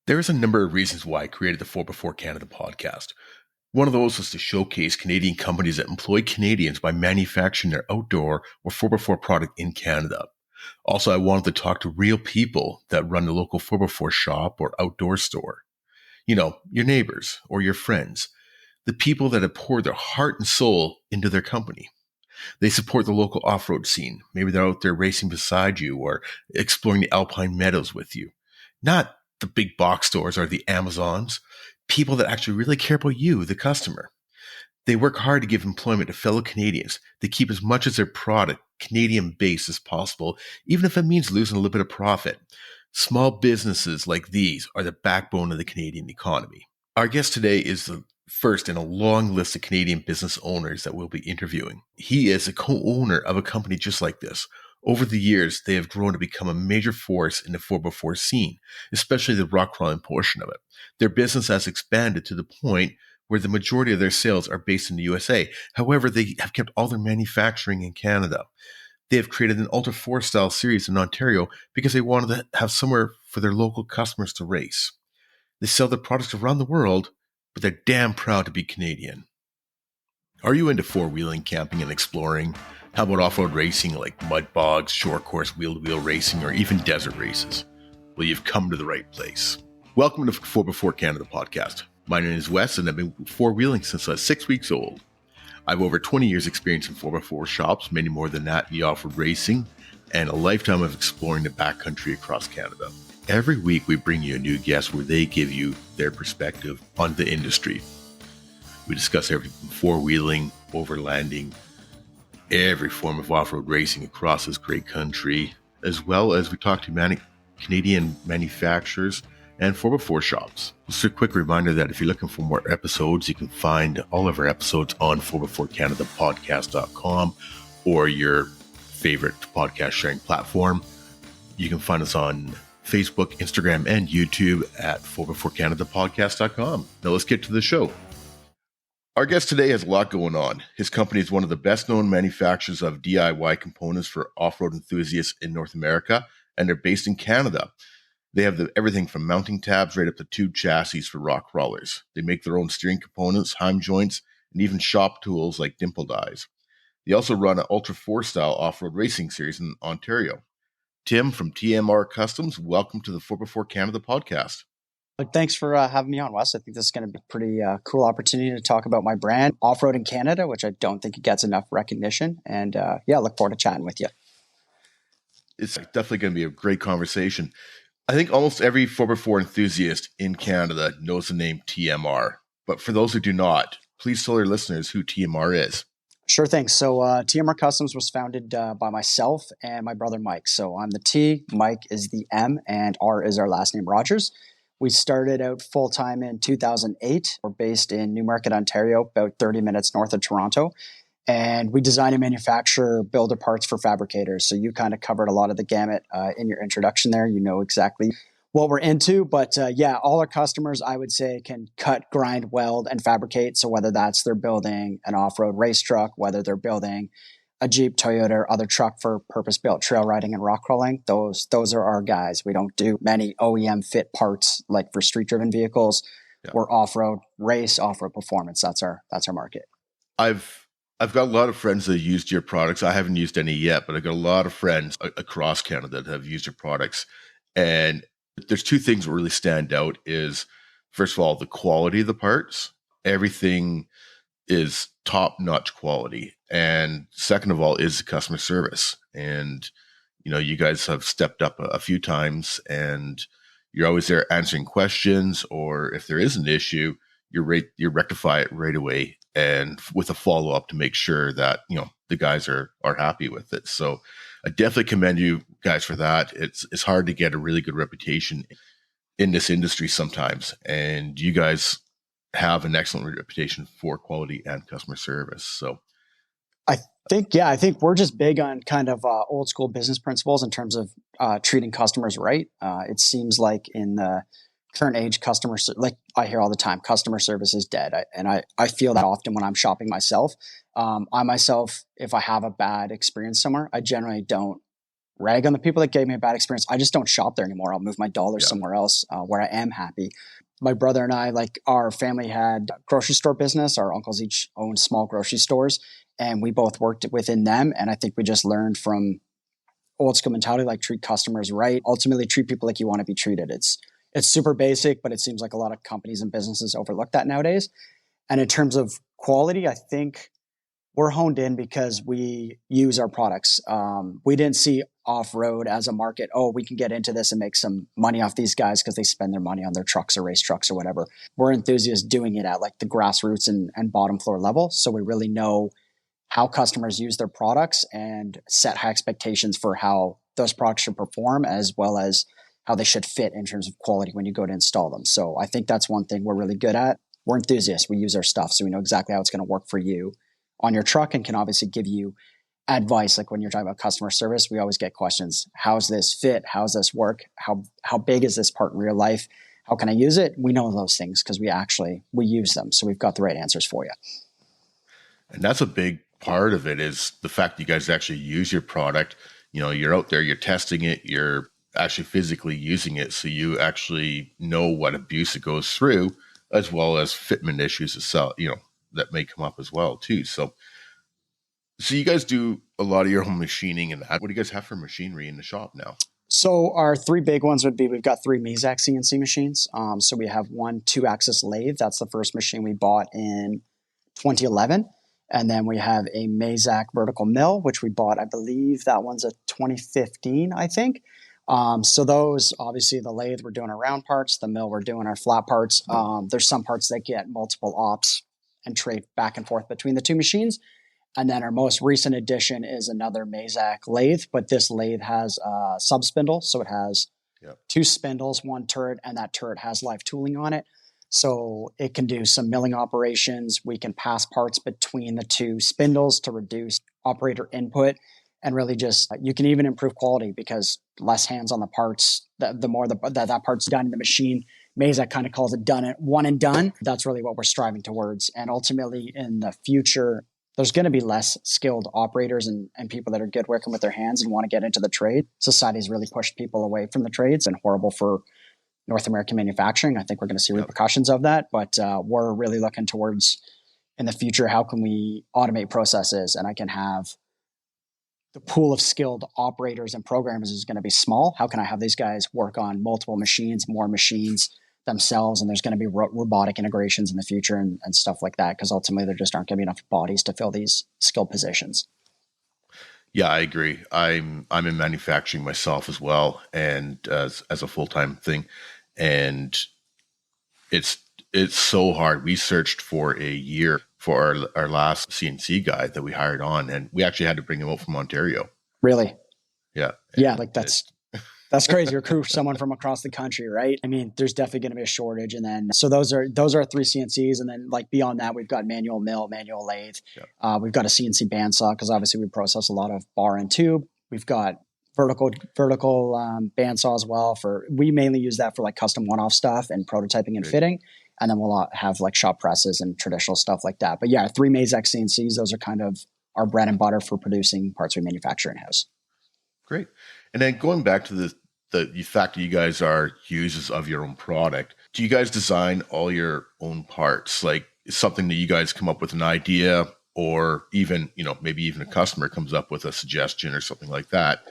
There's a number of reasons why I created the 4x4 Canada podcast. One of those was to showcase Canadian companies that employ Canadians by manufacturing their outdoor or 4x4 product in Canada. Also, I wanted to talk to real people that run the local 4x4 shop or outdoor store. You know, your neighbors or your friends, the people that have poured their heart and soul into their company. They support the local off-road scene. Maybe they're out there racing beside you or exploring the alpine meadows with you. Not the big box stores or the Amazons. People that actually really care about you, the customer. They work hard to give employment to fellow Canadians. They keep as much as their product Canadian-based as possible, even if it means losing a little bit of profit. Small businesses like these are the backbone of the Canadian economy. Our guest today is the first in a long list of Canadian business owners that we'll be interviewing. He is a co-owner of a company just like this. Over the years, they have grown to become a major force in the 4x4 scene, especially the rock crawling portion of it. Their business has expanded to the point where the majority of their sales are based in the USA. However, they have kept all their manufacturing in Canada. They have created an Ultra 4 style series in Ontario because they wanted to have somewhere for their local customers to race. They sell their products around the world, but they're damn proud to be Canadian. Are you into four-wheeling, camping, and exploring? How about off-road racing like mud bogs, short course wheel-to-wheel racing, or even desert races? Well, you've come to the right place. Welcome to 4x4 Canada podcast. My name is Wes, and I've been four-wheeling since I was 6 weeks old. I have over 20 years experience in 4x4 shops, many more than that in the off-road racing, and a lifetime of exploring the backcountry across Canada. Every week, we bring you a new guest where they give you their perspective on the industry. We discuss everything from four-wheeling, overlanding, every form of off-road racing across this great country, as well as we talk to Canadian manufacturers and 4x4 shops. Just a quick reminder that if you're looking for more episodes, you can find all of our episodes on 4x4canadapodcast.com or your favorite podcast sharing platform. You can find us on Facebook, Instagram, and YouTube at 4x4canadapodcast.com. Now let's get to the show. Our guest today has a lot going on. His company is one of the best-known manufacturers of DIY components for off-road enthusiasts in North America, and they're based in Canada. They have everything from mounting tabs right up to tube chassis for rock crawlers. They make their own steering components, heim joints, and even shop tools like dimple dies. They also run an Ultra 4 style off-road racing series in Ontario. Tim from TMR Customs, welcome to the 4x4 Canada podcast. Thanks for having me on, Wes. I think this is going to be a pretty cool opportunity to talk about my brand, Off-Road in Canada, which I don't think it gets enough recognition. And look forward to chatting with you. It's definitely going to be a great conversation. I think almost every 4x4 enthusiast in Canada knows the name TMR. But for those who do not, please tell our listeners who TMR is. Sure thing. So TMR Customs was founded by myself and my brother Mike. So I'm the T, Mike is the M, and R is our last name, Rogers. We started out full-time in 2008. We're based in Newmarket, Ontario, about 30 minutes north of Toronto. And we design and manufacture builder parts for fabricators. So you kind of covered a lot of the gamut in your introduction there. You know exactly what we're into. But all our customers, I would say, can cut, grind, weld, and fabricate. So whether that's they're building an off-road race truck, whether they're building a Jeep, Toyota, or other truck for purpose-built trail riding and rock crawling, those are our guys. We don't do many OEM fit parts like for street-driven vehicles. Yeah. We're off-road race, off-road performance. That's our market. I've got a lot of friends that used your products. I haven't used any yet, but I've got a lot of friends across Canada that have used your products. And there's two things that really stand out is, first of all, the quality of the parts. Everything is top-notch quality. And second of all is the customer service. And, you know, you guys have stepped up a few times and you're always there answering questions, or if there is an issue, you rectify it right away and with a follow-up to make sure that, you know, the guys are happy with it. So I definitely commend you guys for that. It's hard to get a really good reputation in this industry sometimes. And you guys have an excellent reputation for quality and customer service. So I think we're just big on kind of old school business principles in terms of treating customers right. It seems like in the current age, like I hear all the time, customer service is dead. I feel that often when I'm shopping myself. I myself, if I have a bad experience somewhere, I generally don't rag on the people that gave me a bad experience. I just don't shop there anymore. I'll move my dollars Yeah. somewhere else where I am happy. My brother and I, like our family had a grocery store business. Our uncles each owned small grocery stores and we both worked within them. And I think we just learned from old school mentality, like treat customers right. Ultimately treat people like you want to be treated. It's super basic, but it seems like a lot of companies and businesses overlook that nowadays. And in terms of quality, I think we're honed in because we use our products. We didn't see off-road as a market. Oh, we can get into this and make some money off these guys because they spend their money on their trucks or race trucks or whatever. We're enthusiasts doing it at like the grassroots and bottom floor level. So we really know how customers use their products and set high expectations for how those products should perform as well as how they should fit in terms of quality when you go to install them. So I think that's one thing we're really good at. We're enthusiasts. We use our stuff, so we know exactly how it's going to work for you on your truck and can obviously give you advice. Like when you're talking about customer service, we always get questions. How's this fit? How's this work? How big is this part in real life? How can I use it? We know those things because we use them. So we've got the right answers for you. And that's a big part of it is the fact that you guys actually use your product. You know, you're out there, you're testing it, you're actually physically using it. So you actually know what abuse it goes through, as well as fitment issues itself, you know, that may come up as well too. So you guys do a lot of your home machining and that. What do you guys have for machinery in the shop now? So our three big ones would be, we've got three Mazak CNC machines. So we have one 2-axis lathe. That's the first machine we bought in 2011. And then we have a Mazak vertical mill, which we bought, I believe that one's a 2015, I think. So those, obviously the lathe, we're doing our round parts, the mill, we're doing our flat parts. There's some parts that get multiple ops and trade back and forth between the two machines. And then our most recent addition is another Mazak lathe, but this lathe has a sub spindle. So it has two spindles, one turret, and that turret has live tooling on it. So it can do some milling operations. We can pass parts between the two spindles to reduce operator input. And really just, you can even improve quality because less hands on the parts, the more that part's done in the machine. Mazak kind of calls it one and done. That's really what we're striving towards. And ultimately in the future, there's going to be less skilled operators and people that are good working with their hands and want to get into the trade. Society's really pushed people away from the trades and horrible for North American manufacturing. I think we're going to see repercussions of that, but we're really looking towards in the future, how can we automate processes? And I can have the pool of skilled operators and programmers is going to be small. How can I have these guys work on multiple machines, more machines themselves? And there's going to be robotic integrations in the future and stuff like that, because ultimately there just aren't going to be enough bodies to fill these skilled positions. Yeah, I agree. I'm in manufacturing myself as well, and as a full-time thing, and it's so hard. We searched for a year for our last CNC guy that we hired on, and we actually had to bring him out from Ontario. Really? Yeah. Yeah, like that's crazy. Recruit someone from across the country, right? I mean, there's definitely going to be a shortage. And then, so those are three CNCs. And then like beyond that, we've got manual mill, manual lathe. Yeah. We've got a CNC bandsaw because obviously we process a lot of bar and tube. We've got vertical bandsaw as well we mainly use that for like custom one-off stuff and prototyping and fitting. And then we'll have like shop presses and traditional stuff like that. But yeah, 3 Mazak CNCs, those are kind of our bread and butter for producing parts we manufacture in-house. Great. And then going back to the fact that you guys are users of your own product, do you guys design all your own parts? Like something that you guys come up with an idea, or even, maybe even a customer comes up with a suggestion or something like that.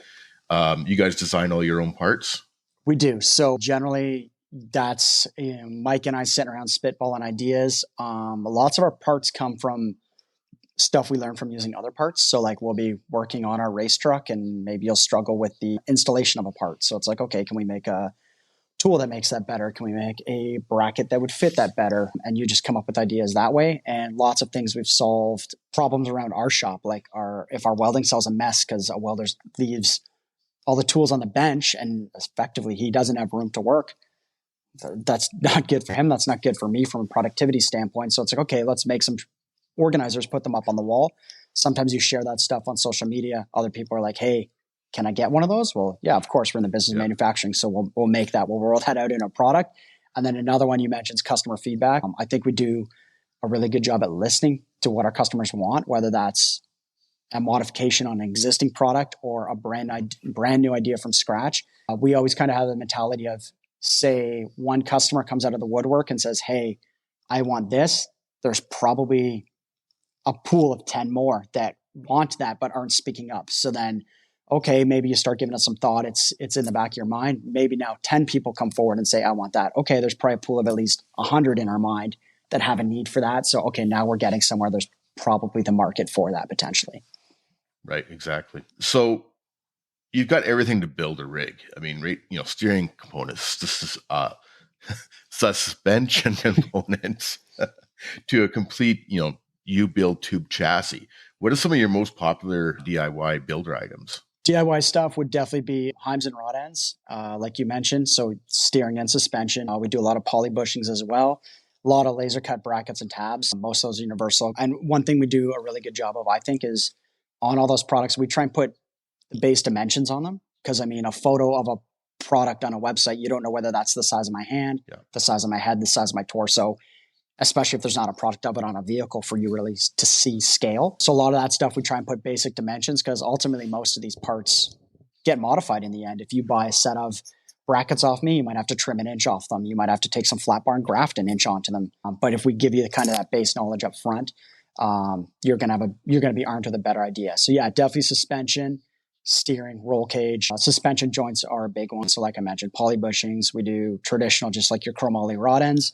You guys design all your own parts? We do. So generally that's Mike and I sitting around spitballing ideas. Lots of our parts come from stuff we learn from using other parts. So like we'll be working on our race truck and maybe you'll struggle with the installation of a part. So it's like, okay, can we make a tool that makes that better? Can we make a bracket that would fit that better? And you just come up with ideas that way. And lots of things we've solved problems around our shop, like if our welding cell's a mess because a welder leaves all the tools on the bench and effectively he doesn't have room to work. That's not good for him. That's not good for me from a productivity standpoint. So it's like, okay, let's make some organizers, put them up on the wall. Sometimes you share that stuff on social media. Other people are like, hey, can I get one of those? Well, yeah, of course, we're in the business of manufacturing. So we'll make that. We'll roll that out in a product. And then another one you mentioned is customer feedback. I think we do a really good job at listening to what our customers want, whether that's a modification on an existing product or a brand new idea from scratch. We always kind of have the mentality of, say, one customer comes out of the woodwork and says, hey, I want this. There's probably a pool of 10 more that want that but aren't speaking up. So then, okay, maybe you start giving it some thought. It's in the back of your mind. Maybe now 10 people come forward and say, I want that. Okay, there's probably a pool of at least 100 in our mind that have a need for that. So, okay, now we're getting somewhere. There's probably the market for that potentially. Right, exactly. So you've got everything to build a rig. I mean, right, steering components, suspension components to a complete, you build tube chassis. What are some of your most popular DIY builder items? DIY stuff would definitely be heims and rod ends, like you mentioned. So steering and suspension. We do a lot of poly bushings as well. A lot of laser cut brackets and tabs. Most of those are universal. And one thing we do a really good job of, I think, is on all those products, we try and put the base dimensions on them. Because, I mean, a photo of a product on a website, you don't know whether that's the size of my hand, the size of my head, the size of my torso, especially if there's not a product of it on a vehicle for you really to see scale. So a lot of that stuff, we try and put basic dimensions because ultimately most of these parts get modified in the end. If you buy a set of brackets off me, you might have to trim an inch off them. You might have to take some flat bar and graft an inch onto them. But if we give you the kind of that base knowledge up front, you're going to be armed with a better idea. So yeah, definitely suspension, steering, roll cage. Suspension joints are a big one. So like I mentioned, poly bushings. We do traditional, just like your chromoly rod ends.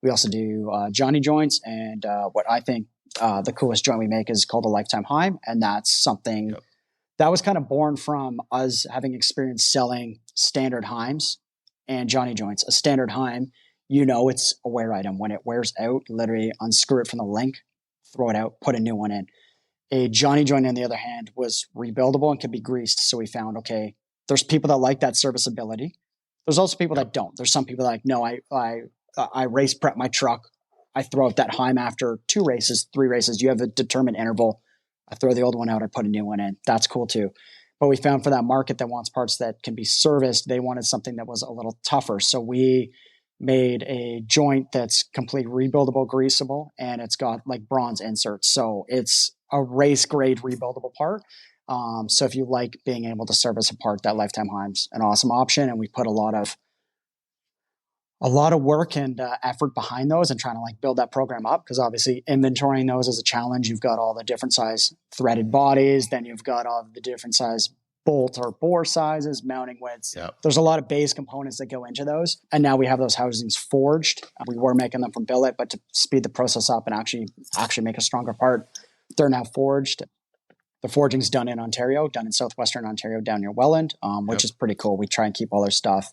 We also do Johnny joints, and what I think the coolest joint we make is called a lifetime heim, and that's something that was kind of born from us having experience selling standard heims and Johnny joints. A standard heim, it's a wear item. When it wears out, literally unscrew it from the link, throw it out, put a new one in. A Johnny joint, on the other hand, was rebuildable and could be greased. So we found, okay, there's people that like that serviceability. There's also people that don't. There's some people that like, no, I race prep my truck. I throw out that heim after 2 races, 3 races. You have a determined interval. I throw the old one out. I put a new one in. That's cool too. But we found for that market that wants parts that can be serviced, they wanted something that was a little tougher. So we made a joint that's completely rebuildable, greasable, and it's got like bronze inserts. So it's a race grade rebuildable part. So if you like being able to service a part, that lifetime heim's an awesome option. And we put a lot of work and effort behind those and trying to like build that program up, because obviously inventorying those is a challenge. You've got all the different size threaded bodies, then you've got all the different size bolt or bore sizes, mounting widths. There's a lot of base components that go into those. And now we have those housings forged. We were making them from billet, but to speed the process up and actually make a stronger part, they're now forged. The forging's done in Ontario, done in southwestern Ontario, down near Welland, which is pretty cool. We try and keep all their stuff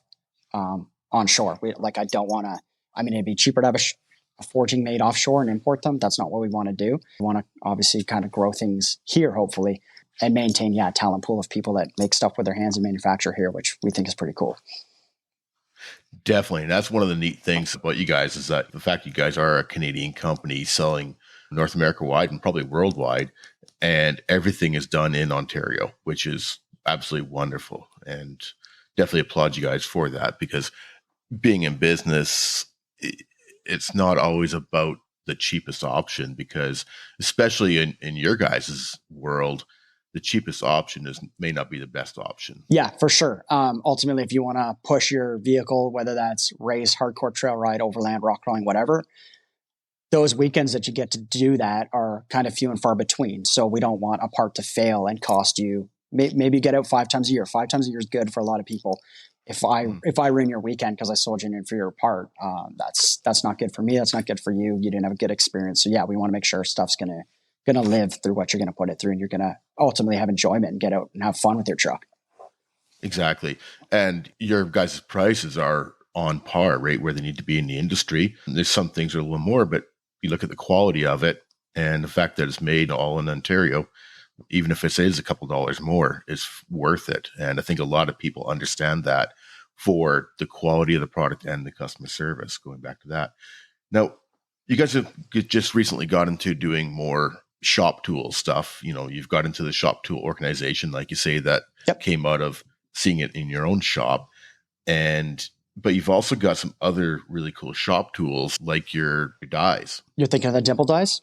on shore. It'd be cheaper to have a forging made offshore and import them. That's not what we want to do. We want to obviously kind of grow things here, hopefully, and maintain, a talent pool of people that make stuff with their hands and manufacture here, which we think is pretty cool. Definitely. And that's one of the neat things about you guys is that the fact you guys are a Canadian company selling North America wide and probably worldwide, and everything is done in Ontario, which is absolutely wonderful. And definitely applaud you guys for that, because being in business, it's not always about the cheapest option, because especially in your guys' world, the cheapest option may not be the best option. Yeah, for sure. Ultimately, if you want to push your vehicle, whether that's race, hardcore trail ride, overland, rock crawling, whatever, those weekends that you get to do that are kind of few and far between. So we don't want a part to fail and cost you. Maybe get out 5 times a year. 5 times a year is good for a lot of people. If I ruin your weekend because I sold you an inferior part, that's not good for me. That's not good for you. You didn't have a good experience. So yeah, we want to make sure stuff's gonna live through what you're gonna put it through, and you're gonna ultimately have enjoyment and get out and have fun with your truck. Exactly. And your guys' prices are on par, right, where they need to be in the industry. There's some things are a little more, but you look at the quality of it and the fact that it's made all in Ontario, even if it is a couple dollars more, is worth it. And I think a lot of people understand that for the quality of the product and the customer service, going back to that. Now, you guys have just recently got into doing more shop tool stuff. You've got into the shop tool organization, like you say, that came out of seeing it in your own shop. But you've also got some other really cool shop tools, like your dies. You're thinking of the dimple dies?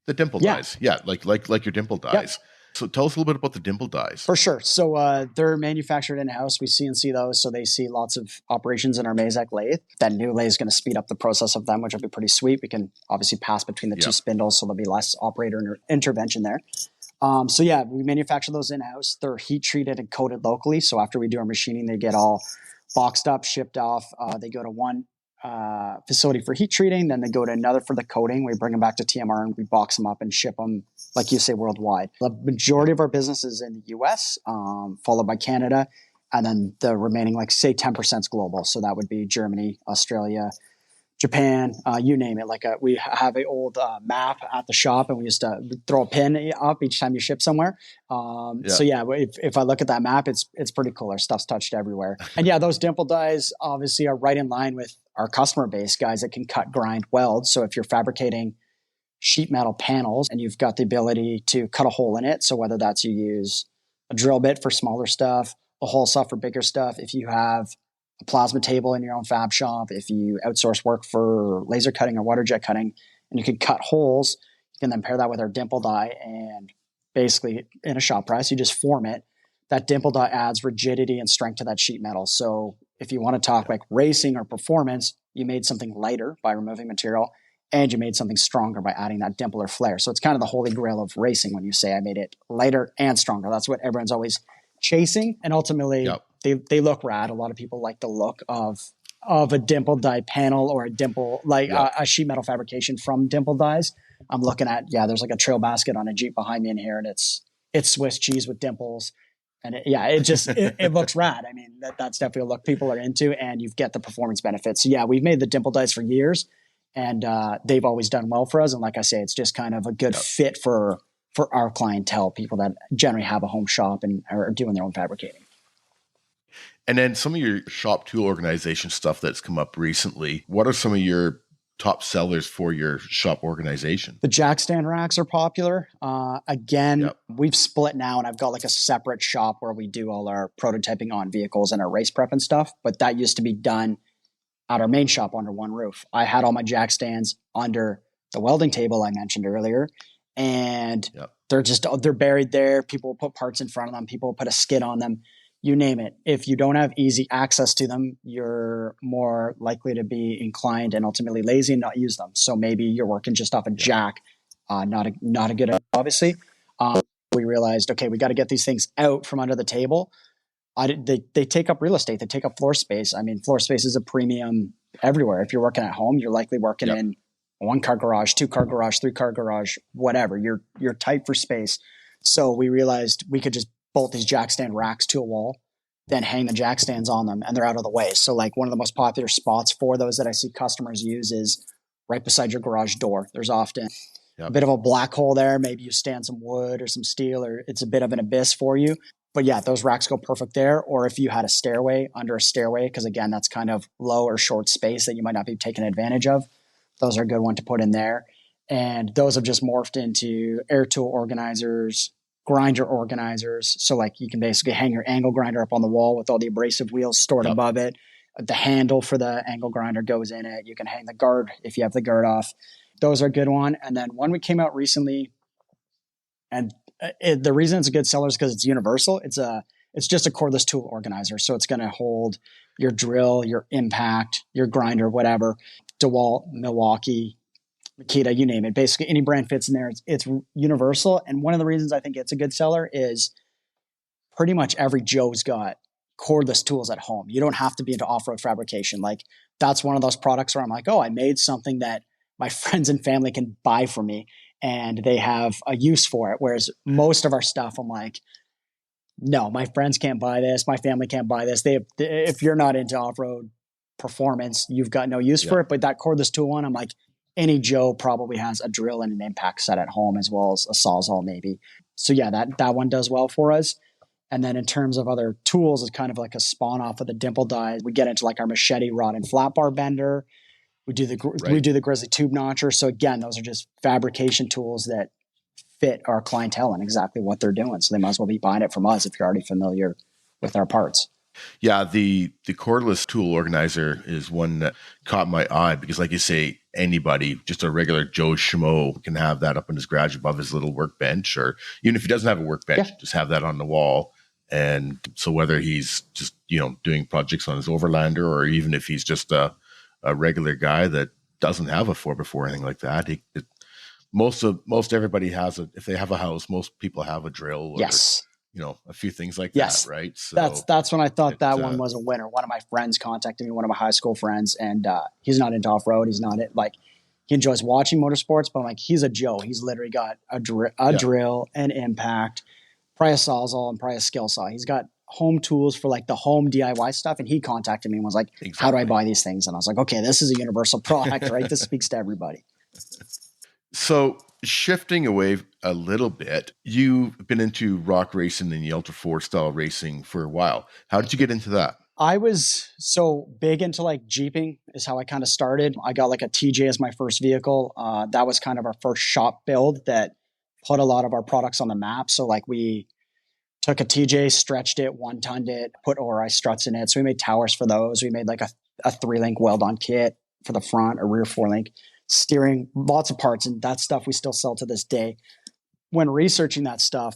The dimple dies. Yeah, like your dimple dies. So tell us a little bit about the dimple dies. For sure. So they're manufactured in-house. We CNC those, so they see lots of operations in our Mazak lathe. That new lathe is going to speed up the process of them, which will be pretty sweet. We can obviously pass between the two spindles, so there'll be less operator intervention there. So yeah, we manufacture those in-house. They're heat treated and coated locally. So after we do our machining, they get all boxed up, shipped off. They go to one facility for heat treating, then they go to another for the coating. We bring them back to TMR and we box them up and ship them, like you say, worldwide. The majority of our business is in the US, followed by Canada, and then the remaining, like say 10% is global. So that would be Germany, Australia, Japan, you name it. Like we have an old map at the shop, and we used to throw a pin up each time you ship somewhere. So yeah, if I look at that map, it's pretty cool. Our stuff's touched everywhere. And yeah, those dimple dies obviously are right in line with our customer base, guys that can cut, grind, weld. So if you're fabricating sheet metal panels and you've got the ability to cut a hole in it, so whether that's you use a drill bit for smaller stuff, a hole saw for bigger stuff, if you have a plasma table in your own fab shop, if you outsource work for laser cutting or water jet cutting, and you can cut holes, you can then pair that with our dimple die, and basically in a shop press, you just form it. That dimple die adds rigidity and strength to that sheet metal. So if you want to talk like racing or performance, you made something lighter by removing material, and you made something stronger by adding that dimple or flare. So it's kind of the holy grail of racing when you say I made it lighter and stronger. That's what everyone's always chasing, and ultimately they look rad. A lot of people like the look of a dimple die panel or a dimple, like a sheet metal fabrication from dimple dies. I'm looking at, there's like a trail basket on a Jeep behind me in here, and it's Swiss cheese with dimples. And it looks rad. I mean, that's definitely a look people are into, and you get the performance benefits. So yeah, we've made the dimple dies for years, and they've always done well for us. And like I say, it's just kind of a good fit for our clientele, people that generally have a home shop and are doing their own fabricating. And then some of your shop tool organization stuff that's come up recently, what are some of your top sellers for your shop organization? The jack stand racks are popular. We've split now, and I've got like a separate shop where we do all our prototyping on vehicles and our race prep and stuff. But that used to be done at our main shop under one roof. I had all my jack stands under the welding table I mentioned earlier, and they're buried there. People will put parts in front of them. People will put a skid on them. You name it. If you don't have easy access to them, you're more likely to be inclined and ultimately lazy and not use them. So maybe you're working just off a jack, not a good idea, obviously. We realized, okay, we got to get these things out from under the table. They take up real estate. They take up floor space. I mean, floor space is a premium everywhere. If you're working at home, you're likely working in a 1-car garage, 2-car garage, 3-car garage, whatever. You're tight for space. So we realized we could just bolt these jack stand racks to a wall, then hang the jack stands on them, and they're out of the way. So like one of the most popular spots for those that I see customers use is right beside your garage door. There's often a bit of a black hole there. Maybe you stand some wood or some steel, or it's a bit of an abyss for you. But yeah, those racks go perfect there. Or if you had a stairway under a stairway, because again, that's kind of low or short space that you might not be taking advantage of. Those are a good one to put in there. And those have just morphed into air tool organizers, grinder organizers. So like you can basically hang your angle grinder up on the wall with all the abrasive wheels stored above it. The handle for the angle grinder goes in it. You can hang the guard if you have the guard off. Those are a good one. And then one we came out recently, and the reason it's a good seller is because it's universal. It's just a cordless tool organizer. So it's going to hold your drill, your impact, your grinder, whatever. DeWalt, Milwaukee, Makita, you name it. Basically, any brand fits in there. It's universal. And one of the reasons I think it's a good seller is pretty much every Joe's got cordless tools at home. You don't have to be into off-road fabrication. Like that's one of those products where I'm like, oh, I made something that my friends and family can buy for me and they have a use for it. Whereas most of our stuff, I'm like, no, my friends can't buy this. My family can't buy this. If you're not into off-road performance, you've got no use for it. But that cordless tool one, I'm like, any Joe probably has a drill and an impact set at home as well as a Sawzall maybe. So yeah, that one does well for us. And then in terms of other tools, it's kind of like a spawn off of the dimple die. We get into like our machete rod and flat bar bender. We do the grizzly tube notcher. So again, those are just fabrication tools that fit our clientele and exactly what they're doing. So they might as well be buying it from us if you're already familiar with our parts. Yeah, the cordless tool organizer is one that caught my eye because, like you say, anybody, just a regular Joe Schmo, can have that up in his garage above his little workbench, or even if he doesn't have a workbench, just have that on the wall. And so, whether he's just doing projects on his Overlander, or even if he's just a regular guy that doesn't have a 4x4 or anything like that, most everybody has a. If they have a house, most people have a drill, or Yes. a few things like that, Yes. right? So that's when I thought that one was a winner. One of my friends contacted me, one of my high school friends, and he's not into off-road. He's not like, he enjoys watching motorsports, but like, he's a Joe. He's literally got a drill, an impact, probably a sawzall, and probably a skill saw. He's got home tools for like the home DIY stuff. And he contacted me and was like, how do I buy these things? And I was like, okay, this is a universal product, right? This speaks to everybody. So shifting away a little bit, you've been into rock racing and the Ultra 4 style racing for a while. How did you get into that? I was so big into like Jeeping is how I kind of started. I got like a TJ as my first vehicle. That was kind of our first shop build that put a lot of our products on the map. So like we took a TJ, stretched it, one-tonned it, put ORI struts in it. So we made towers for those. We made like a 3-link weld-on kit for the front, a rear 4-link, steering, lots of parts. And that stuff we still sell to this day. When researching that stuff,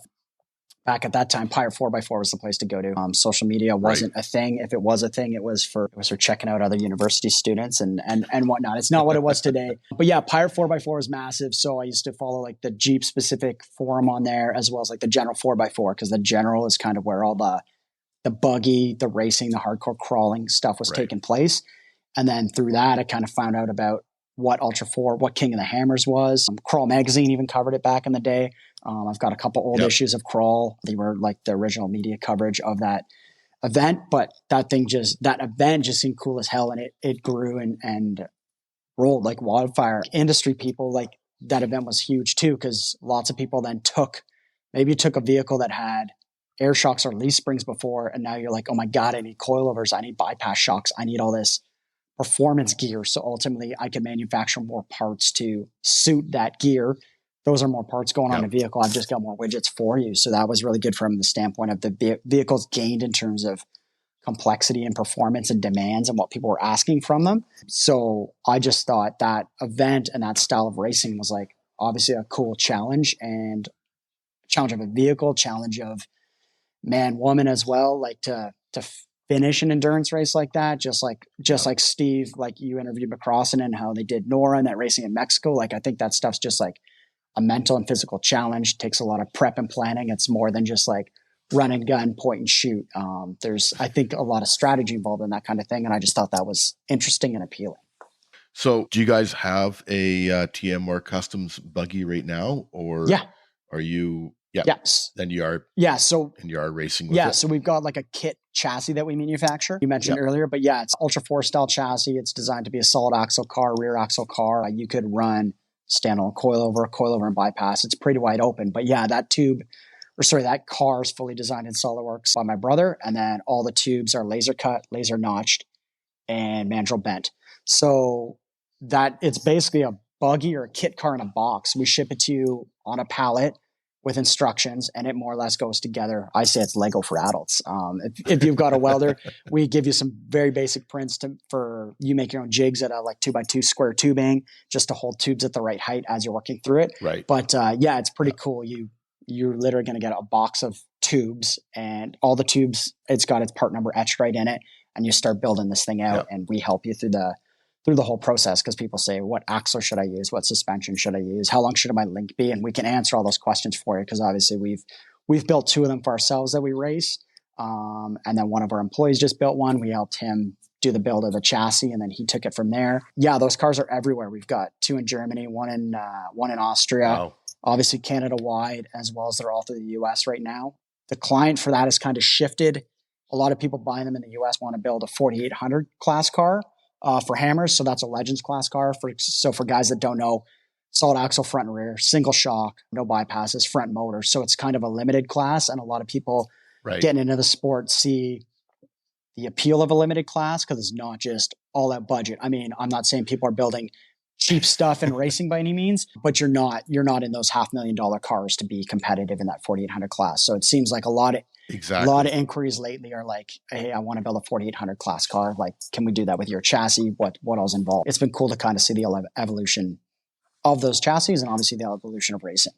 back at that time, Pirate 4x4 was the place to go to. Social media wasn't a thing. If it was a thing, it was for checking out other university students and whatnot. It's not what it was today. But yeah, Pirate 4x4 was massive. So I used to follow like the Jeep specific forum on there, as well as like the general 4x4, because the general is kind of where all the buggy, the racing, the hardcore crawling stuff was taking place. And then through that, I kind of found out about what Ultra 4, what King of the Hammers was. Crawl Magazine even covered it back in the day. I've got a couple old issues of Crawl. They were like the original media coverage of that event, but that event just seemed cool as hell. And it grew and rolled like wildfire. Industry people, like, that event was huge too, because lots of people then took a vehicle that had air shocks or leaf springs before, and now you're like, oh my God, I need coilovers, I need bypass shocks, I need all this performance gear. So ultimately I can manufacture more parts to suit that gear. Those are more parts going on a vehicle. I've just got more widgets for you. So that was really good from the standpoint of the vehicles gained in terms of complexity and performance and demands and what people were asking from them. So I just thought that event and that style of racing was like obviously a cool challenge, and challenge of a vehicle, challenge of man, woman as well, like to finish an endurance race like that, just like Steve, like you interviewed McCrossan and how they did Nora and that racing in Mexico. Like, I think that stuff's just like a mental and physical challenge. It takes a lot of prep and planning. It's more than just like run and gun, point and shoot. There's, I think, a lot of strategy involved in that kind of thing. And I just thought that was interesting and appealing. So do you guys have a TMR Customs buggy right now, or are you? Yeah. Yes. Then you are. Yeah. So. And you are racing with it. So we've got like a kit chassis that we manufacture. You mentioned earlier, but yeah, it's Ultra 4 style chassis. It's designed to be a solid axle car, rear axle car. You could run standalone coilover and bypass. It's pretty wide open. But yeah, that car is fully designed in SolidWorks by my brother. And then all the tubes are laser cut, laser notched, and mandrel bent. So that it's basically a buggy or a kit car in a box. We ship it to you on a pallet with instructions, and it more or less goes together. I say it's Lego for adults. If you've got a welder, we give you some very basic prints for you make your own jigs at a like 2x2 square tubing, just to hold tubes at the right height as you're working through it. Right. But yeah, it's pretty cool. You're literally going to get a box of tubes, and all the tubes, it's got its part number etched right in it, and you start building this thing out, and we help you through the whole process, because people say, what axle should I use? What suspension should I use? How long should my link be? And we can answer all those questions for you, because obviously we've built 2 of them for ourselves that we race. And then one of our employees just built one. We helped him do the build of the chassis, and then he took it from there. Yeah, those cars are everywhere. We've got 2 in Germany, one in Austria, obviously Canada wide, as well as they're all through the US right now. The client for that has kind of shifted. A lot of people buying them in the US want to build a 4800 class car. For hammers, so that's a Legends class car. For guys that don't know, solid axle front and rear, single shock, no bypasses, front motor. So it's kind of a limited class, and a lot of people getting into the sport see the appeal of a limited class, because it's not just all that budget. I mean, I'm not saying people are building cheap stuff in racing by any means, but you're not in those $500,000 cars to be competitive in that 4,800 class. So it seems like a lot of inquiries lately are like, hey, I want to build a 4,800 class car. Like, can we do that with your chassis? What all's involved? It's been cool to kind of see the evolution of those chassis and obviously the evolution of racing.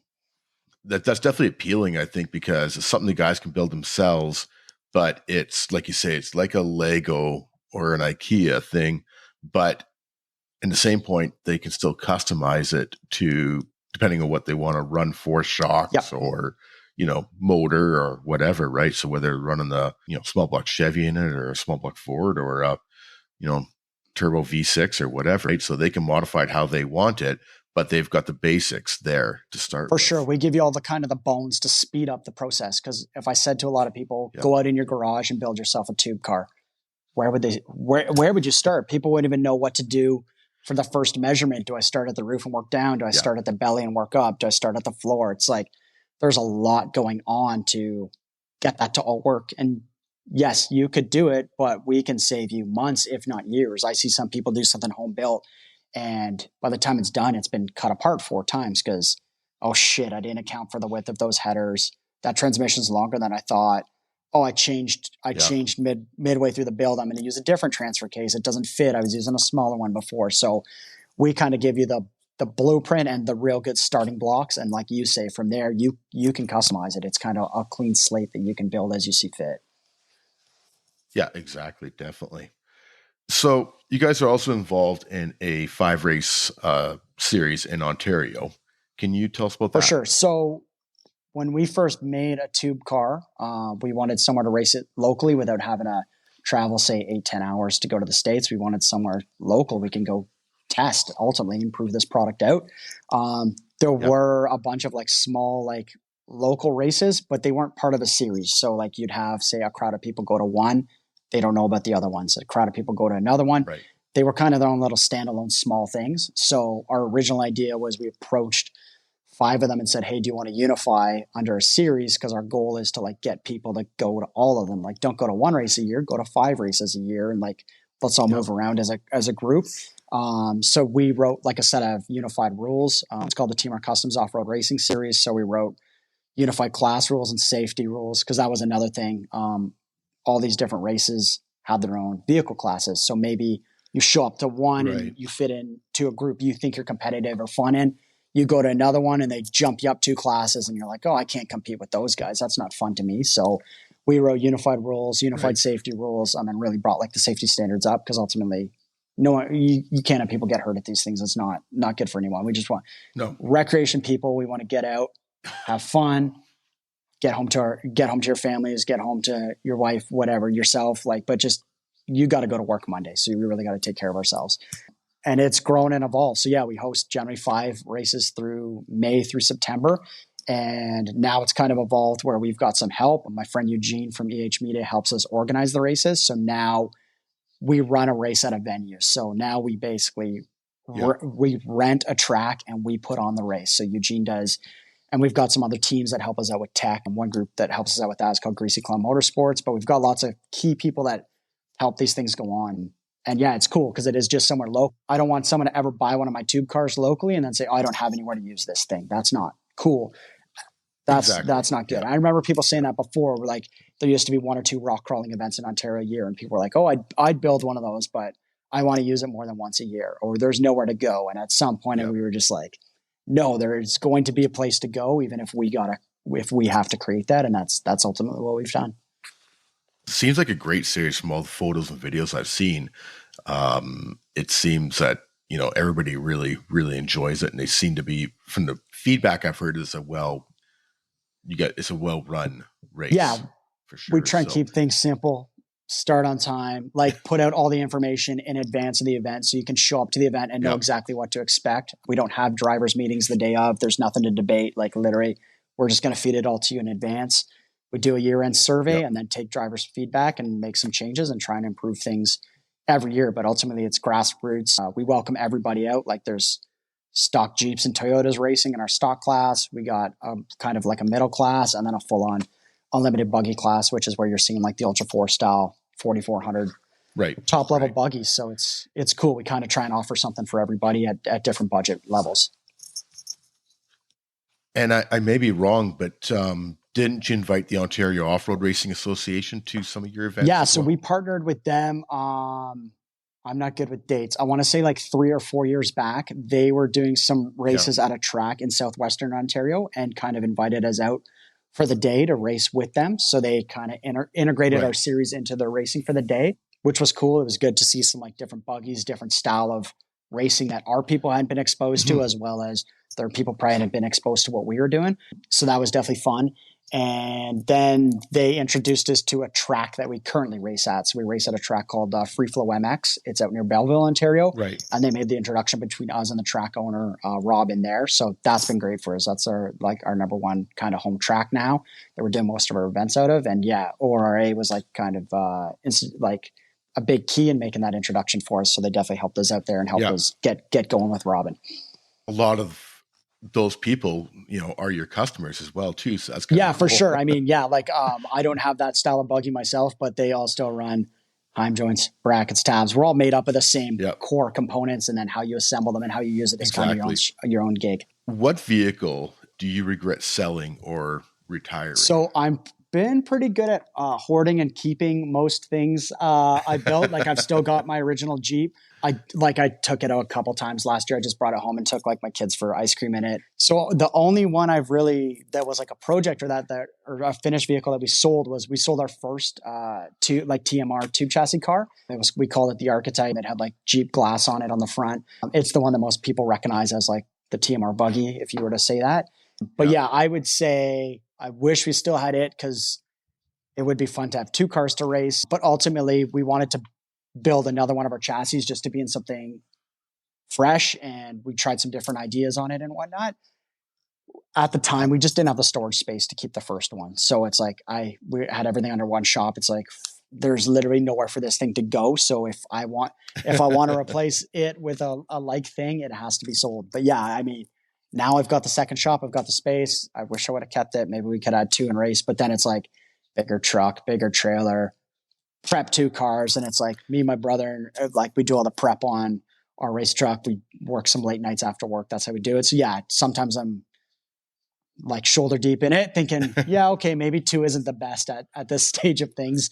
That's definitely appealing, I think, because it's something the guys can build themselves, but it's like you say, it's like a Lego or an IKEA thing, but in the same point, they can still customize it to depending on what they want to run for shocks or, motor or whatever, right? So whether they're running the, small block Chevy in it or a small block Ford or a, turbo V6 or whatever, right? So they can modify it how they want it, but they've got the basics there to start for with. Sure. We give you all the kind of the bones to speed up the process. Because if I said to a lot of people, go out in your garage and build yourself a tube car, where would you start? People wouldn't even know what to do for the first measurement. Do I start at the roof and work down? Do I start at the belly and work up? Do I start at the floor? It's like there's a lot going on to get that to all work. And yes, you could do it, but we can save you months, if not years. I see some people do something home built, and by the time it's done, it's been cut apart 4 times because, oh shit, I didn't account for the width of those headers. That transmission's longer than I thought. Oh, I changed midway through the build. I'm going to use a different transfer case. It doesn't fit. I was using a smaller one before. So we kind of give you the blueprint and the real good starting blocks. And like you say, from there, you can customize it. It's kind of a clean slate that you can build as you see fit. Yeah, exactly. Definitely. So you guys are also involved in a 5-race series in Ontario. Can you tell us about that? For sure. So when we first made a tube car, we wanted somewhere to race it locally without having to travel, say, 8-10 hours to go to the States. We wanted somewhere local we can go test, ultimately improve this product out. There were a bunch of like small, like local races, but they weren't part of a series. So like you'd have, say, a crowd of people go to one. They don't know about the other ones. A crowd of people go to another one. Right. They were kind of their own little standalone small things. So our original idea was we approached 5 of them and said, hey, do you want to unify under a series? Because our goal is to like get people to go to all of them. Like, don't go to 1 race a year, go to 5 races a year. And like, let's all move around as a group. So we wrote like a set of unified rules. It's called the TMR Customs Off-Road Racing Series. So we wrote unified class rules and safety rules, because that was another thing. All these different races had their own vehicle classes. So maybe you show up to one and you fit into a group you think you're competitive or fun in. You go to another one and they jump you up 2 classes and you're like, oh, I can't compete with those guys. That's not fun to me. So we wrote unified rules, unified safety rules, and really brought like the safety standards up, because ultimately you can't have people get hurt at these things. It's not good for anyone. We just want recreation people. We want to get out, have fun, get home to your families, get home to your wife, whatever, yourself, but just, you got to go to work Monday. So we really got to take care of ourselves. And it's grown and evolved. So yeah, we host generally 5 races through May through September. And now it's kind of evolved where we've got some help. My friend Eugene from Media helps us organize the races. So now we run a race at a venue. So now we basically, we rent a track and we put on the race. So Eugene does. And we've got some other teams that help us out with tech. And one group that helps us out with that is called Greasy Clown Motorsports. But we've got lots of key people that help these things go on. And yeah, it's cool because it is just somewhere local. I don't want someone to ever buy one of my tube cars locally and then say, oh, I don't have anywhere to use this thing. That's not cool. That's not good. Yeah. I remember people saying that before. We're like, there used to be 1 or 2 rock crawling events in Ontario a year. And people were like, oh, I'd build one of those, but I want to use it more than once a year, or there's nowhere to go. And at some point we were just like, no, there's going to be a place to go, even if we have to create that. And that's ultimately what we've done. Seems like a great series from all the photos and videos I've seen. It seems that, everybody really, really enjoys it. And they seem to be, from the feedback I've heard, it's a well-run race. Yeah, for sure. We try and keep things simple, start on time, put out all the information in advance of the event so you can show up to the event and know exactly what to expect. We don't have drivers meetings the day of. There's nothing to debate. Literally, we're just going to feed it all to you in advance. We do a year-end survey and then take drivers' feedback and make some changes and try and improve things every year. But ultimately, it's grassroots. We welcome everybody out. There's stock Jeeps and Toyotas racing in our stock class. We got kind of like a middle class and then a full-on unlimited buggy class, which is where you're seeing the Ultra 4 style 4,400 Right. top level Right. buggies. So it's cool. We kind of try and offer something for everybody at different budget levels. And I may be wrong, but didn't you invite the Ontario Off-Road Racing Association to some of your events? Yeah, as so well? we partnered with them. I'm not good with dates. I want to say like 3 or 4 years back, they were doing some races at a track in southwestern Ontario and kind of invited us out for the day to race with them. So they kind of integrated our series into their racing for the day, which was cool. It was good to see some like different buggies, different style of racing that our people hadn't been exposed to, as well as their people probably hadn't been exposed to what we were doing. So that was definitely fun. And then they introduced us to a track that we currently race at. So we race at a track called Free Flow MX. It's out near Belleville, Ontario. Right. And they made the introduction between us and the track owner, Rob, in there. So that's been great for us. That's our number one kind of home track now that we're doing most of our events out of. And yeah, ORRA was like kind of like a big key in making that introduction for us. So they definitely helped us out there and helped us get going with Robin. A lot of those people, are your customers as well too. So that's for sure. I mean, I don't have that style of buggy myself, but they all still run heim joints, brackets, tabs. We're all made up of the same core components, and then how you assemble them and how you use it is kind of your own gig. What vehicle do you regret selling or retiring? So I'm been pretty good at hoarding and keeping most things I built. Like I've still got my original Jeep. I took it out a couple times last year. I just brought it home and took like my kids for ice cream in it. So the only one that was like a project or a finished vehicle that we sold our first TMR tube chassis car. We called it the Archetype. It had like Jeep glass on it on the front. It's the one that most people recognize as like the TMR buggy, if you were to say that. But yeah, I would say I wish we still had it because it would be fun to have two cars to race. But ultimately, we wanted to build another one of our chassis just to be in something fresh. And we tried some different ideas on it and whatnot. At the time, we just didn't have the storage space to keep the first one. So it's like we had everything under one shop. It's like there's literally nowhere for this thing to go. So if I want to replace it with a like thing, it has to be sold. But yeah, I mean, now I've got the second shop. I've got the space. I wish I would have kept it. Maybe we could add two and race. But then it's like bigger truck, bigger trailer, prep two cars. And it's like me and my brother, like we do all the prep on our race truck. We work some late nights after work. That's how we do it. So yeah, sometimes I'm like shoulder deep in it thinking, yeah, okay, maybe two isn't the best at this stage of things.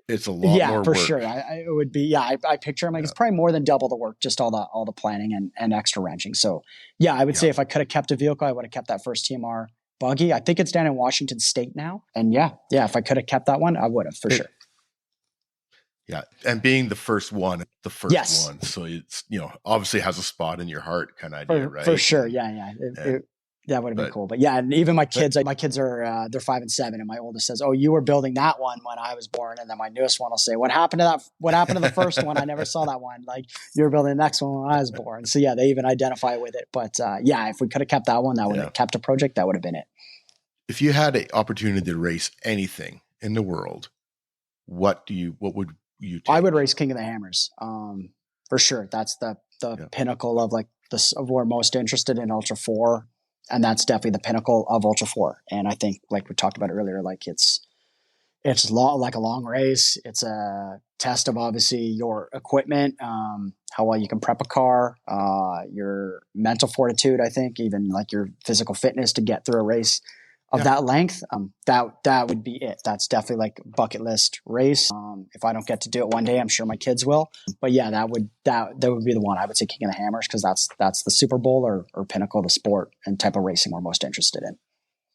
It's a lot more for work. Sure. It would be, I picture him like it's probably more than double the work, just all the planning and extra wrenching. So yeah, I would say if I could have kept a vehicle, I would have kept that first TMR buggy. I think it's down in Washington State now. And yeah, if I could have kept that one, I would have for sure. Yeah. And being the first one. So it's, obviously has a spot in your heart kind of idea, right? For sure. Yeah. That would have been cool. But yeah, and even my kids are, they're 5 and 7. And my oldest says, "Oh, you were building that one when I was born." And then my newest one will say, "What happened to that? What happened to the first one? I never saw that one. Like you were building the next one when I was born." So yeah, they even identify with it. But if we could have kept that one, that would have kept a project. That would have been it. If you had an opportunity to race anything in the world, what would you take? I would race King of the Hammers. For sure. That's the pinnacle of like this of we're most interested in Ultra 4. And that's definitely the pinnacle of Ultra 4. And I think, like we talked about earlier, like it's like a long race. It's a test of obviously your equipment, how well you can prep a car, your mental fortitude, I think, even like your physical fitness to get through a race of that length. That would be it. That's definitely like a bucket list race. If I don't get to do it one day, I'm sure my kids will. But yeah, that would be the one. I would say King of the Hammers because that's the Super Bowl or pinnacle of the sport and type of racing we're most interested in.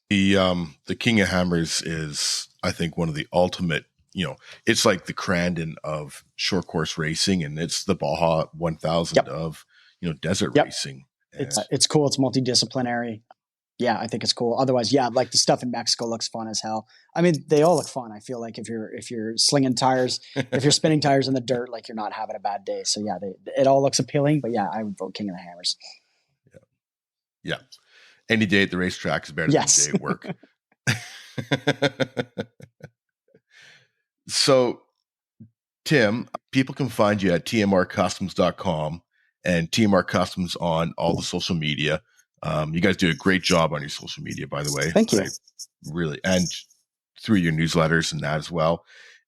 The King of Hammers is, I think, one of the ultimate. It's like the Crandon of short course racing, and it's the Baja 1000 of desert racing. It's cool. It's multidisciplinary. Yeah, I think it's cool. Otherwise, like the stuff in Mexico looks fun as hell. I mean, they all look fun. I feel like if you're slinging tires, if you're spinning tires in the dirt, like you're not having a bad day. So yeah, it all looks appealing. But yeah, I would vote King of the Hammers. Yeah. Any day at the racetrack is better than any day at work. So, Tim, people can find you at tmrcustoms.com and TMR Customs on all the social media. You guys do a great job on your social media, by the way. Thank you. Really, and through your newsletters and that as well.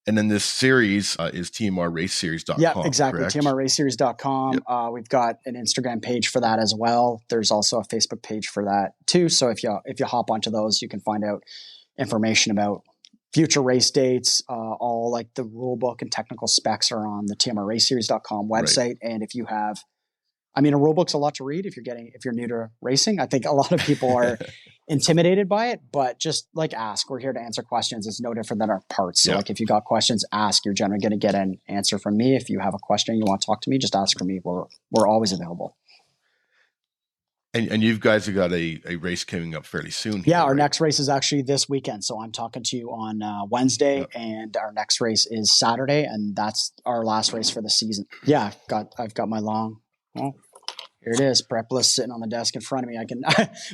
And then this series is tmrraceseries.com. Yeah, exactly. Correct? TMRRaceSeries.com. Yep. We've got an Instagram page for that as well. There's also a Facebook page for that too. So if you hop onto those, you can find out information about future race dates. All like the rule book and technical specs are on the TMRRaceSeries.com website. Right. And if you have, I mean, a rule book's a lot to read if you're new to racing. I think a lot of people are intimidated by it, but just like ask. We're here to answer questions. It's no different than our parts. So like if you got questions, ask. You're generally going to get an answer from me. If you have a question you want to talk to me, just ask for me. We're always available. And you guys have got a race coming up fairly soon. Yeah, our next race is actually this weekend. So I'm talking to you on Wednesday, and our next race is Saturday, and that's our last race for the season. Yeah, I've got my long. Well, here it is, prep list sitting on the desk in front of me. I can.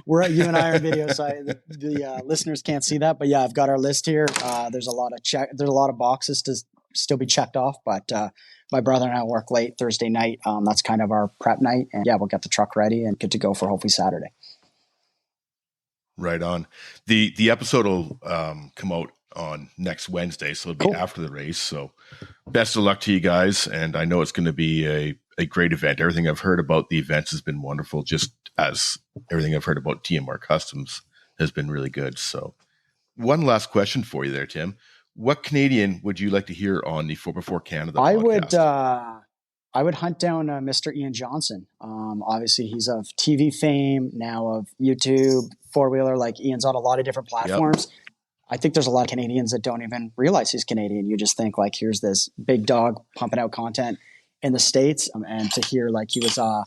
You and I are in video, so the listeners can't see that. But yeah, I've got our list here. There's a lot of boxes to still be checked off, but my brother and I work late Thursday night. That's kind of our prep night, and yeah, we'll get the truck ready and good to go for hopefully Saturday. Right on. The episode will come out on next Wednesday, so it'll be after the race. So best of luck to you guys, and I know it's going to be a great event. Everything I've heard about the events has been wonderful, just as everything I've heard about TMR Customs has been really good. So one last question for you there, Tim. What Canadian would you like to hear on the 4x4 Canada podcast? I would hunt down Mr. Ian Johnson. Obviously, he's of TV fame, now of YouTube, four-wheeler. Like Ian's on a lot of different platforms. Yep. I think there's a lot of Canadians that don't even realize he's Canadian. You just think like, here's this big dog pumping out content in the States. And to hear like he was a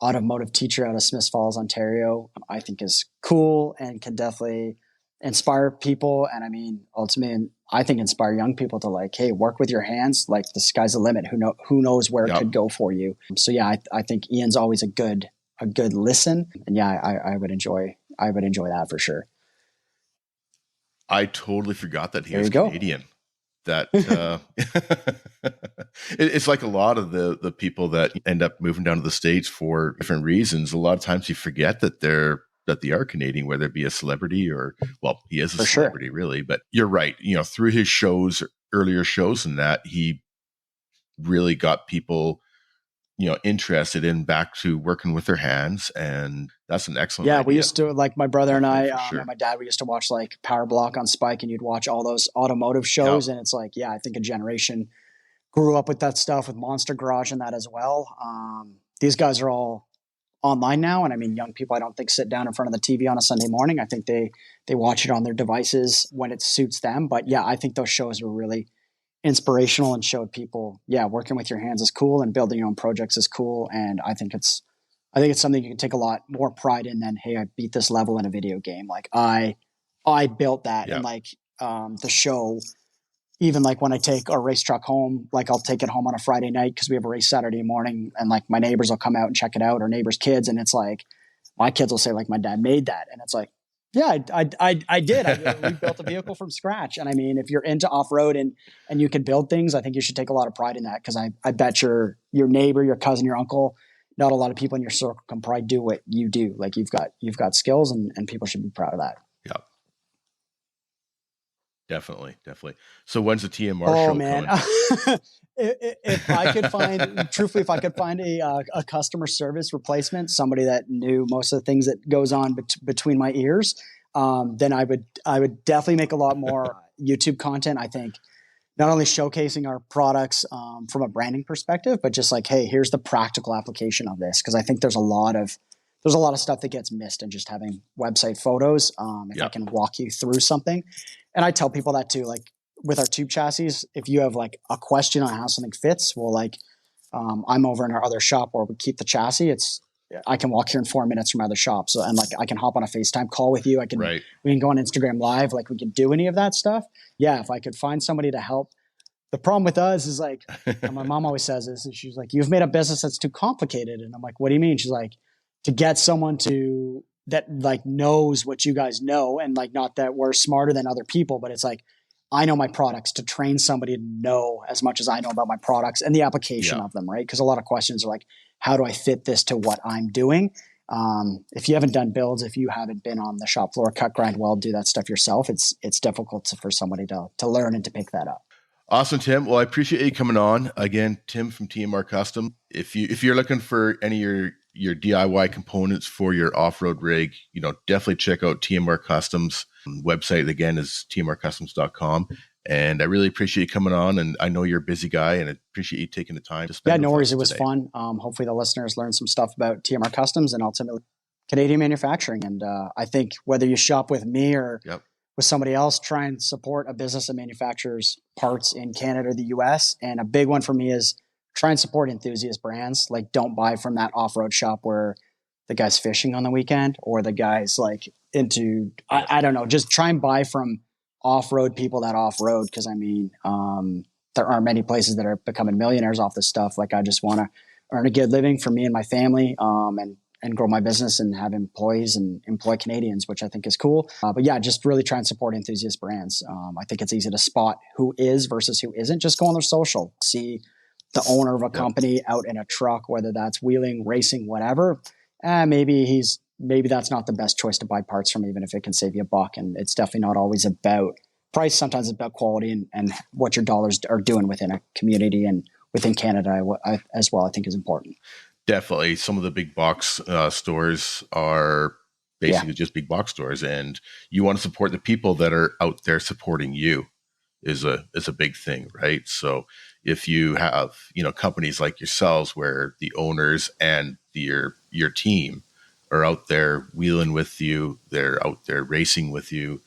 automotive teacher out of Smiths Falls, Ontario, I think is cool and can definitely inspire people. And I mean, ultimately, I think inspire young people to like, hey, work with your hands. Like the sky's the limit. Who knows where it could go for you. So yeah, I think Ian's always a good listen. And yeah, I would enjoy that for sure. I totally forgot that he was Canadian. That it's like a lot of the people that end up moving down to the States for different reasons. A lot of times you forget that they are Canadian, whether it be a celebrity or, well, he is a celebrity really, but you're right. Through his earlier shows and that, he really got people, interested in back to working with their hands. And that's an excellent idea. We used to, like my brother and I, and my dad, we used to watch like Power Block on Spike, and you'd watch all those automotive shows. And it's like, yeah, I think a generation grew up with that stuff, with Monster Garage and that as well. These guys are all online now. And I mean, young people, I don't think sit down in front of the TV on a Sunday morning. I think they watch it on their devices when it suits them. But yeah, I think those shows were really inspirational and showed people, working with your hands is cool and building your own projects is cool. And I think it's something you can take a lot more pride in than, hey, I beat this level in a video game. Like I built that. And like the show, even like when I take a race truck home, like I'll take it home on a Friday night because we have a race Saturday morning, and like my neighbors will come out and check it out, or neighbors' kids. And it's like, my kids will say like, my dad made that. And it's like, yeah, I did. We built a vehicle from scratch. And I mean, if you're into off-road and you can build things, I think you should take a lot of pride in that. Cause I bet your neighbor, your cousin, your uncle, not a lot of people in your circle can probably do what you do. Like you've got skills, and people should be proud of that. Yeah. Definitely. So when's the TMR show coming? If I could find a customer service replacement, somebody that knew most of the things that goes on between my ears, then I would definitely make a lot more YouTube content. I think not only showcasing our products from a branding perspective, but just like, hey, here's the practical application of this. Because I think there's a lot of stuff that gets missed in just having website photos. If I can walk you through something, and I tell people that too, like with our tube chassis, if you have like a question on how something fits, well, like I'm over in our other shop where we keep the chassis. I can walk here in 4 minutes from my other shop. So, and like I can hop on a FaceTime call with you. We can go on Instagram Live. Like we can do any of that stuff. Yeah. If I could find somebody to help. The problem with us is like, and my mom always says this, and she's like, you've made a business that's too complicated. And I'm like, what do you mean? She's like, to get someone that like knows what you guys know, and like, not that we're smarter than other people, but it's like, I know my products, to train somebody to know as much as I know about my products and the application of them. Right. Cause a lot of questions are like, how do I fit this to what I'm doing? If you haven't done builds, if you haven't been on the shop floor, cut, grind, weld, do that stuff yourself, it's difficult for somebody to learn and to pick that up. Awesome, Tim. Well, I appreciate you coming on again, Tim from TMR Custom. If you're looking for any of your DIY components for your off-road rig, definitely check out TMR Customs. Website again is tmrcustoms.com. And I really appreciate you coming on. And I know you're a busy guy, and I appreciate you taking the time to spend. Yeah, no with worries. us It was today. fun. Hopefully, the listeners learned some stuff about TMR Customs and ultimately Canadian manufacturing. And I think whether you shop with me or with somebody else, try and support a business that manufactures parts in Canada or the US. And a big one for me is try and support enthusiast brands. Like, don't buy from that off-road shop where the guy's fishing on the weekend or the guy's like into, I don't know, just try and buy from off-road people that off-road. Cause I mean, there aren't many places that are becoming millionaires off this stuff. Like, I just want to earn a good living for me and my family, and grow my business and have employees and employ Canadians, which I think is cool. But yeah, just really try and support enthusiast brands. I think it's easy to spot who is versus who isn't. Just go on their social, see the owner of a company out in a truck, whether that's wheeling, racing, whatever. Maybe that's not the best choice to buy parts from, even if it can save you $1. And it's definitely not always about price. Sometimes it's about quality and what your dollars are doing within a community and within Canada as well, I think is important. Definitely. Some of the big box stores are basically just big box stores, and you want to support the people that are out there supporting you is a big thing, right? So if you have, companies like yourselves where the owners and your team are out there wheeling with you, they're out there racing with you,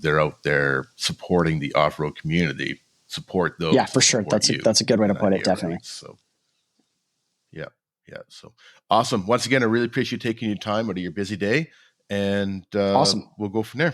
they're out there supporting the off-road community, support those. Yeah, for sure. That's a good way to put it. Definitely. Right? So yeah. So awesome. Once again, I really appreciate you taking your time out of your busy day, and awesome. We'll go from there.